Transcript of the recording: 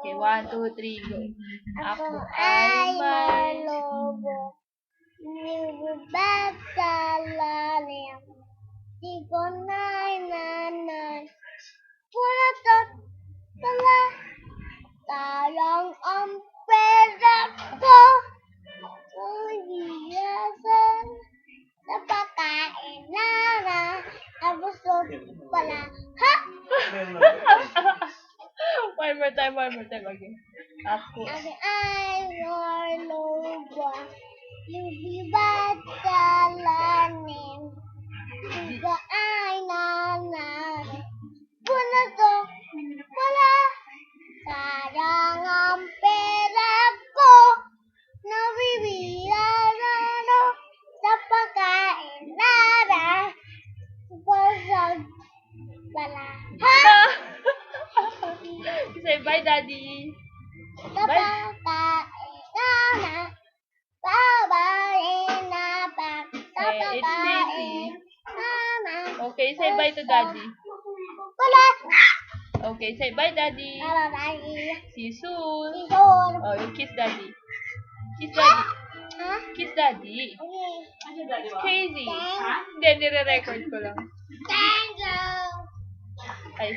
Okay, 1, 2, 3, go. Ako ay malobo. Nilibad sa lalim. Di ko nanay. Pulatot pala. Sayang ang pera ko. Uliyasan sa pagkain na. Abusog pala. Ha? One more time again. Ako. Ako ay malobo. Nilibad sa lalim. Di ko ay nanay. Pulatot pala. Sayang ang pera ko. Nabibiyaran sa pagkain na. Busog pala. Ha? Say bye, Daddy. Sa pagkain na. Babae na pa. Sa Okay, it's Stacy. pagkain na. Okay, say bye to Daddy. Wala. Okay, say bye, Daddy. Babae. See you soon. Sison. Oh, you kiss Daddy. Kiss Daddy. Ha? Kiss Daddy. Okay. It's crazy. Thank Hindi, nire-record ko lang. you. Ay.